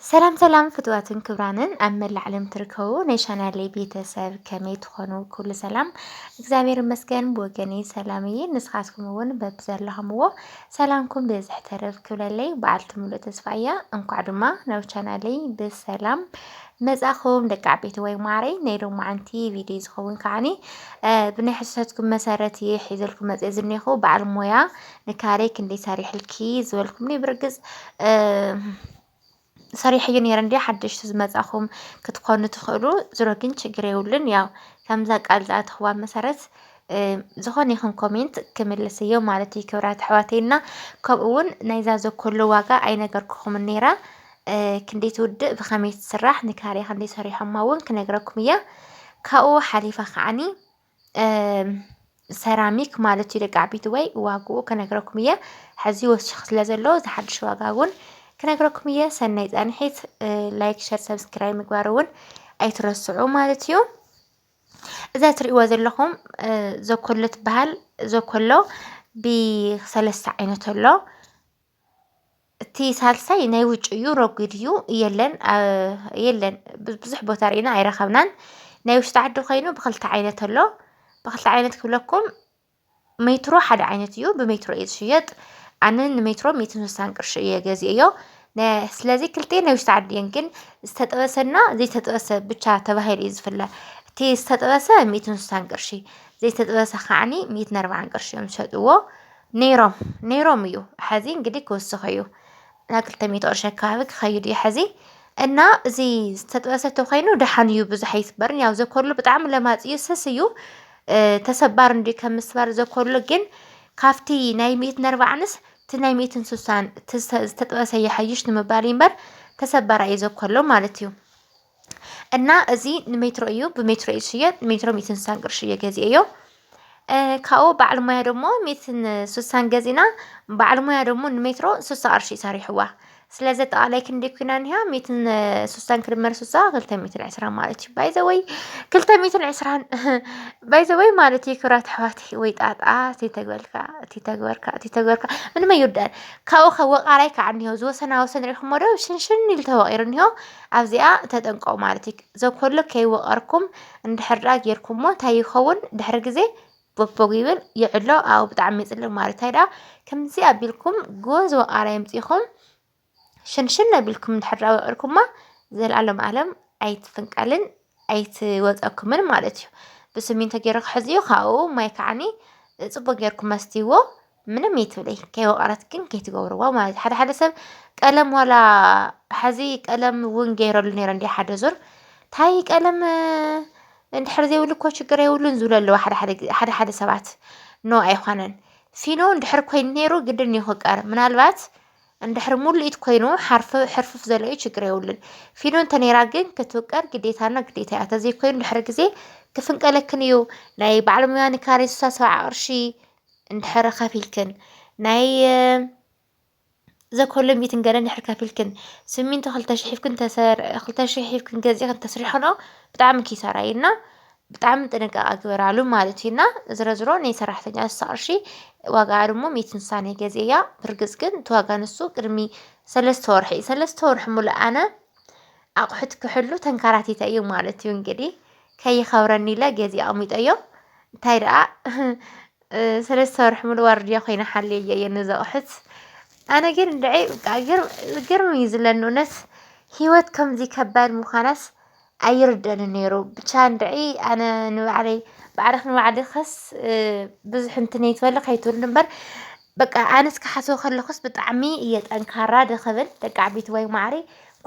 ሰላም ሰላም ፍትዋትን ክብራንን ኣብ መላእ ዓለም ትርከቡ ናይ ቻናለይ ቤተሰብ ከመይ ትኾኑ ኩሉ ሰላም እግዚኣብሔር ይመስገን ብወገነይ ሰላም እየ ንስኻትኩም እውን በብዘለኹምዎ ሰላምኩም ብዝሕ ተረፍ ክብለለይ በዓልቲ ሙሉእ ተስፋ እያ እንኳዕ ድማ ናብ ቻናለይ ብሰላም መጻኹም ደቂ ዓበይቲ ወይ ማዕረይ ናይ ሎማዓንቲ ቪድዮ ዝኸውን ከዓኒ ብናይ ሕቶትኩም መሰረት እየ ሒዘልኩም መፅእ ዝኒኹ በዓል ሞያ ንካረይ ክንደይ ሰሪሕልኪ ዝበልኩምኒ ብርግጽ ሰሪሕየ ነይረ እንድያ ሓድሽቲ ዝመጻኹም ክትኮኑ ትኽእሉ ዝሮ ግን ችግር የብሉን ያው ከምዛ ቃል ዝኣተኽዋ መሰረት ዝኾነ ይኹን ኮሜንት ክምልስ እዮ ማለት እዩ ክብራት ኣሕዋተይና ከምኡ እውን ናይዛ ዘኮሎ ዋጋ ኣይነገርኩኹምን ነይራ ክንደይ ትውድእ ብኸመይ ትስራሕ ንካርያ ክንደይ ሰሪሖማ እውን ክነግረኩም እያ ካብኡ ሓሊፋ ከዓኒ ሰራሚክ ማለት እዩ ደቂ ዓበይቲ ወይ ዋግኡ ክነግረኩም እየ ሕዚ ወስኽ ስለ ዘለዎ ዝሓድሽ ዋጋ እውን ክነግረኩም እየ ሰናይ ጻንሒት ላይክ ሸር ሰብስክራይብ ምግባር እውን ኣይትረስዑ ማለት እዩ እዛ ትሪእዎ ዘለኹም ዘኮሎ ትበሃል ዘኮሎ ብሰለስተ ዓይነት ኣሎ እቲ ሳልሳይ ናይ ውጭ እዩ ረጒድ እዩ የለን ብዙሕ ቦታ ርኢና ኣይረኸብናን ናይ ውሽጢ ዓዲ ኮይኑ ብክልተ ዓይነት ኣሎ ብክልተ ዓይነት ክብለኩም ሜትሮ ሓደ ዓይነት እዩ ብሜትሮ እዩ ዝሽየጥ ኣነ ንሜትሮ 160 ቅርሺ እየ ገዚአዮ ስለዚ ክልቲአን ናይ ውሽጢ ዓዲ እየን ግን ዝተጠበሰና ዘይተጠበሰ ብቻ ተባሂሉ እዩ ዝፍለ እቲ ዝተጠበሰ 160 ቅርሺ ዘይተጠበሰ ከዓኒ 140 ቅርሺ እዮም ዝሸጥዎ ነይሮም እዩ ሕዚ እንግዲህ ክወስኽ እዩ ናብ 200 ቅርሺ ኣከባቢ ክኸይድ እዩ ሕዚ እና እዚ ዝተጠበሰ ተኮይኑ ደሓን እዩ ብዙሕ ኣይስበርን ያው ዘኮሎ ብጣዕሚ ለማፅ እዩ ስስ እዩ ተሰባር እንዲ ከም ምስባር ዘኮሎ ግን ካፍቲ ናይ 140ንስ እቲ ናይ 160 ዝተጠበሰ ይሓይሽ ንምባል እምበር ተሰባራ እዩ ዘኮሎ ማለት እዩ እና እዚ ንሜትሮ እዩ ብሜትሮ እዩ ዝሽየጥ ሜትሮ 160 ቅርሺ እየ ገዚአዮ ካብኡ በዓል ሞያ ደሞ 160 ገዚና በዓል ሞያ ደሞ ንሜትሮ 60 ቅርሺ ሰሪሕዋ ስለዚ ኣጠቃላይ ክንደይ ኮይና እኒሃ 160 ክድመር 60 220 ማለት እዩ ባይ ዘ ወይ ማለት እዩ ክብራት ኣሕዋተይ ወይ ጣጣ ተግበርካ ምንም ኣይወዳእን ካብኡ ከወቓራይ ከዓ እኒሆ ዝወሰና ወሰን ሪኢኹሞ ዶ ሽንሽን ኢሉ ተወቒሩ እኒሆ ኣብዚኣ ተጠንቀቑ ማለት እዩ ዘኮሎ ከይወቐርኩም እንድሕር ዳ ጌርኩሞ እንታይ ይኸውን ድሕሪ ግዜ ቦግቦግ ይብል ይዕሎ ኣብኡ ብጣዕሚ ይፅልም ማለት እዩ ከምዚ ኣቢልኩም ጎዝ ወቓራይ ኣምፂኹም ሽንሽን ኣቢልኩም እንድሕር ዳ ወቒርኩማ ዘለኣለም ዓለም ኣይትፍንቀልን ኣይትወፀኩምን ማለት እዩ ብስሚንቶ ገይሩ ክሕዝዮ ካብኡ ማይ ከዓኒ ፅቡቅ ጌርኩም መስትይዎ ምንም ይትብለይ ከይወቐረት ግን ከይትገብርዎ ማለት እዩ ሓደ ሰብ ቀለም ዋላ ሕዚ ቀለም እውን ገይረሉ ነይረ እንዲ ሓደ ዙር እንታይ ቀለም እንድሕር ዘይብሉ እኮ ችግር የብሉን ዝብሉ ኣለዉ ሓደ ሰባት ኖ ኣይኮነን ፊኖ እንድሕር ኮይኑ ነይሩ ግድን እዩ ክቀር ምናልባት እንድሕር ሙሉኢት ኮይኑ ሕርፍፍ ዘሎ እዩ ችግር የብሉን ፊኖ እንተነይራ ግን ክትውቀር ግዴታና ግዴታ እያ ተዘይኮይኑ ድሕሪ ግዜ ክፍንቀለክን እዩ ናይ በዓል ሞያ ንካሬ 70 ቅርሺ እንድሕር ከፊልክን ናይ ዘኮሎ 100 ገለ እንድሕር ከፊልክን ስሚንቶ 2000 ሒፍክን ገዚእክን ተስሪሖኖ ብጣዕሚ ኪሳራ እዩና ብጣዕሚ ጥንቃቐ ግበራሉ ማለት እዩና ዝረዝሮ ናይ ሰራሕተኛ 60 ቅርሺ ዋጋ ድማ 160 ገዚእያ ብርግጽ ግን እቲ ዋጋ ንሱ ቅድሚ 3 ወርሒ ሙሉእ ኣነ ኣቑሑት ክሕሉ ተንከራቲተ እዩ ማለት እዩ እንግዲህ ከይኸብረኒ ኢለ ገዚአ ኣቕሚጠዮ እንታይ ደኣ 3 ወርሒ ሙሉእ ዋርድያ ኮይነ ሓልየ እየ ነዚ ኣቑሑት ኣነ ግን እንድዒ ግርም እዩ ዝብለኒ እውነት ሂወት ከምዚ ከባድ ምዃናስ ኣይርደእን ነይሩ ብቻ እንድዒ ኣነ ንባዕለይ ባዕልኽ ንባዕሊ ኸስ ብዙሕ እንትን ኣይትበሊ ከይትብል እምበር በቃ ኣነስ ክሓስቦ ከለኹስ ብጣዕሚ እየ ጠንካራ ድኽብል ደቂ ዓበይቲ ወይ ማዕረ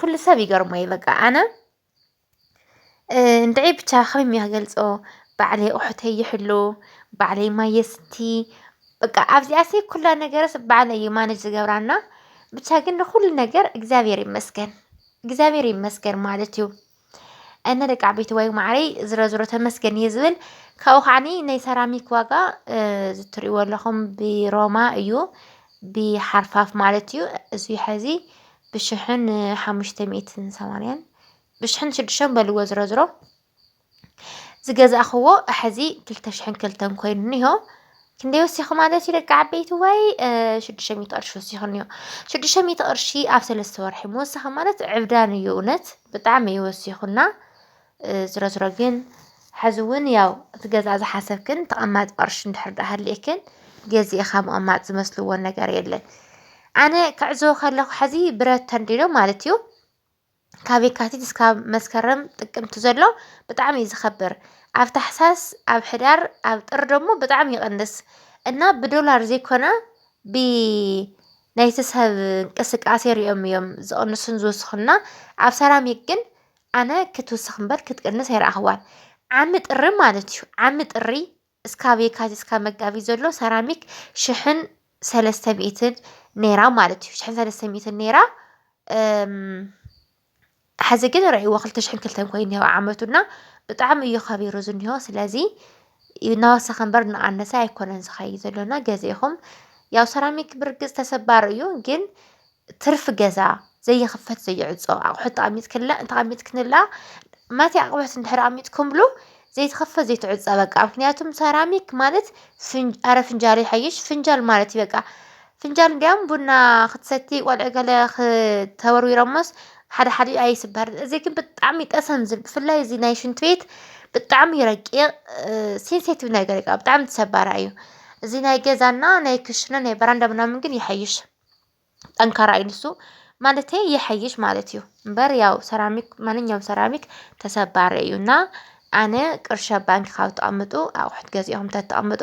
ኩሉ ሰብ ይገርሞ እዩ በቃ ኣነ እንድዒ ብቻ ከመይ ክገልፆ ባዕለይ ኣቑሑተይ ይሕሉ ባዕለይ ማይ የስቲ በቃ ኣብዚኣሲ ኩላ ነገርስ ባዕለይ ማነጅ ዝገብራና ብቻ ግን ንኩሉ ነገር እግዚአብሔር ይመስገን ማለት እዩ እነ ደቂ ዓበይቲ ወይ ማዕረይ ዝረዝሮ ተመስገን እየ ዝብል ካብኡ ከዓኒ ናይ ሰራሚክ ዋጋ ዝትሪእዎ ኣለኹም ብሮማ እዩ ብሓርፋፍ ማለት እዩ እዚ ሕዚ ብ1580 ብ1600 በልዎ ዝረዝሮ ዝገዛእኽዎ ሕዚ 2002 ኮይኑ እኒሆ كندي وسيخ مالتي دق عبيت واي 600 قرش وسيخنيو 600 قرشي ኣብ 3 ወርሒ ምውሳኽ ማለት ዕብዳን እዩ እውነት ብጣዕሚ ይወሲኹና ዝረዝሮ ግን ሕዚ እውን ያው እቲ ገዛ ዝሓሰብክን ተቐማጥ ቅርሺ እንድሕር ሃልይክን ገዚእኻ ምቕማጥ ዝመስልዎ ነገር የለን ኣነ ክዕዝቦ ከለኹ ሕዚ ብረት ተንዲዶ ማለት እዩ ካብ የካቲት እስካብ መስከረም ጥቅምቲ ዘሎ ብጣዕሚ እዩ ዝኸብር ኣብ ታሕሳስ ኣብ ሕዳር ኣብ ጥር ደሞ ብጣዕሚ ይቕንስ እና ብዶላር ዘይኮነ ናይቲ ሰብ እንቅስቃሴ ሪኦም እዮም ዝቕንሱን ዝውስኹና ኣብ ሰራሚክ ግን ኣነ ክትውስኽ እምበር ክትቅንስ ኣይረኣኽዋን ዓሚ ጥሪ ማለት እዩ ዓሚ ጥሪ እስካብ የካቲት እስካብ መጋቢት ዘሎ ሰራሚክ 1300 ነይራ ማለት እዩ 1300 ነይራ ሕዚ ግን ርኢዎ 2002 ኮይኑ እኒሄው ዓመቱና ብጣዕሚ እዩ ኸቢሩ ዝኒሆ ስለዚ እናወሰኸ እምበር እናቐነሰ ኣይኮነን ዝኸይድ ዘሎና ገዚእኹም ያው ሰራሚክ ብርግጽ ተሰባሪ እዩ ግን ትርፊ ገዛ ዘይኽፈት ዘይዕጾ ኣቑሑት ተቐሚጥክንላ ማቲ ኣቑሑት እንድሕር ኣቐሚጥኩምሉ ዘይትኽፈት ዘይትዕጾ በቃ ምክንያቱም ሰራሚክ ማለት ኣረ ፍንጃል ይሐይሽ ፍንጃል ማለት በቃ ፍንጃል እንዲያም ቡና ክትሰቲ ቆልዑ ገለ ተወርዊሮሞስ ሓደ ኣይስበር እዚ ግን ብጣዕሚ ጠሰም ዝብል ብፍላይ እዚ ናይ ሽንት ቤት ብጣዕሚ ረቂቕ ሴንሲቲቭ ነገር እዩ ብጣዕሚ ተሰባራ እዩ እዚ ናይ ገዛና ናይ ክሽነ ናይ በራንዳ ምናምን ግን ይሐይሽ ጠንካራ እዩ ንሱ ማለት ይሐይሽ ማለት እዩ እምበር ያው ሰራሚክ ማንኛውም ሰራሚክ ተሰባሪ እዩና ኣነ ቅርሻ ባንክ ካብ ተቐምጡ ኣቑሑት ገዚኦም ተቐምጡ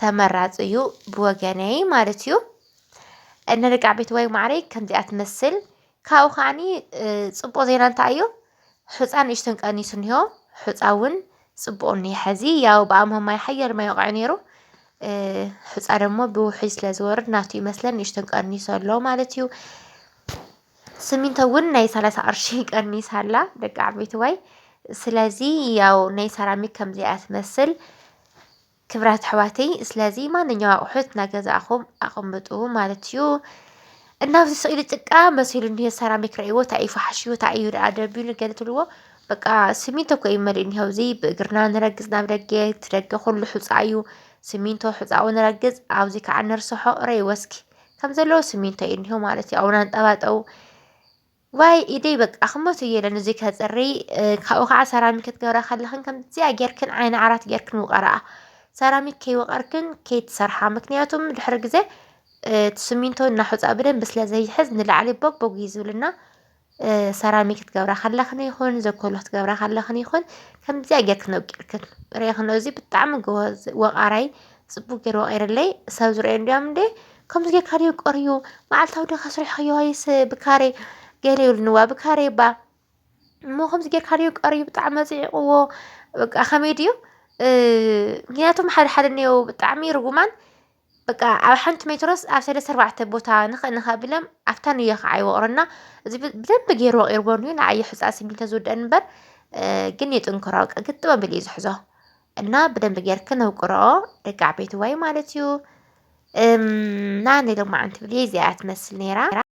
ተመራፂ እዩ ብወገነይ ማለት እዩ እነ ደቂ ዓበይቲ ወይ ማዕረይ ከምዚኣ ትመስል ካብኡ ከዓኒ ፅቡቕ ዜና እንታይ እዩ ሕፃ ንእሽተን ቀኒሱ እኒሆ ሕፃ እውን ፅቡቕ እኒሄ ሕዚ ያው ብኣምሆም ማይ ሓያል ማይ ወቂዑ ነይሩ ሕፃ ደሞ ብውሕጅ ስለ ዝወርድ ናቱ ይመስለን ንእሽተን ቀኒሱ ኣሎ ማለት እዩ ስሚንቶ እውን ናይ 30 ቅርሺ ቀኒሳ ኣላ ደቂ ዓበይቲ ወይ ስለዚ ያው ናይ ሰራሚክ ከምዚኣ ትመስል ክብራት ኣሕዋተይ ስለዚ ማንኛውም ኣቑሑት እናገዛእኹም ኣቕምጡ ማለት እዩ እናብዚ ስኢሉ ጭቃ መሲሉ እኒሄ ሰራሚክ ረእይዎ እንታይ እዩ ፋሓሽዩ እንታይ እዩ ደኣ ደቢሉ ገለ ትብልዎ በቃ ስሚንቶ እኮ እዩ መሊኡ እኒሄ ኣብዚ ብእግርና ንረግፅ ናብ ደገ ትደገ ኩሉ ሕፃ እዩ ስሚንቶ ሕፃኡ ንረግፅ ኣብዚ ከዓ ንርስሖ ረእይዎ እስኪ ከም ዘለዎ ስሚንቶ እዩ እኒሄ ማለት እዩ ኣብና ንጠባጠው ዋይ ኢደይ በቃ ክሞት እየ ኢለን እዚ ከፅሪ ካብኡ ከዓ ሰራሚክ ክትገብራ ከለኽን ከምዚኣ ጌርክን ዓይኒ ዓራት ጌርክን ውቐረኣ ሰራሚክ ከይወቐርክን ከይትሰርሓ ምክንያቱም ድሕሪ ግዜ ስሚንቶ እናሑፃ ብደንብ ስለ ዘይሕዝ ንላዕሊ ቦግ እዩ ዝብልና ሰራሚክ ክትገብራ ከለኽን ይኹን ዘኮሎ ክትገብራ ከለኽን ይኹን ከምዚኣ ጌርክን ወቂርክን ርኢኽኖ እዚ ብጣዕሚ ጎበዝ ወቓራይ ፅቡቅ ገይሩ ወቒሩለይ ሰብ ዝርአዮ እንዲኦም እንዴ ከምዚ ጌርካ ድዩ ቆርዩ መዓልታዊ ዲኻ ሰሪሕዮ ወይስ ብካሬ ገለ ይብልንዋ ብካሬ ባ እሞ ከምዚ ጌርካ ድዩ ቆርዩ ብጣዕሚ መፂዕቕዎ በቃ ከመይ ድዩ ምክንያቱም ሓደ እኒአው ብጣዕሚ ርጉማን በቃ ኣብ ሓንቲ ሜትሮስ ኣብ 3-4 ቦታ ንኸብሎም ኣፍታን እየ ከዓ ይወቕረና እዚ ብደንብ ገይሩ ወቒርዎ እዩ ንዓይ ሕፃ ስሚንቶ ዝውድአን እምበር ግን የጥንክሮ በቃ ግጥም ኣቢሉ እዩ ዝሕዞ እና ብደንብ ጌርክን ነውቅርኦ ደቂ ዓበይቲ ወይ ማለት እዩ ና ነይ ሎማዓንቲ ብለይ እዚኣ ትመስል ነይራ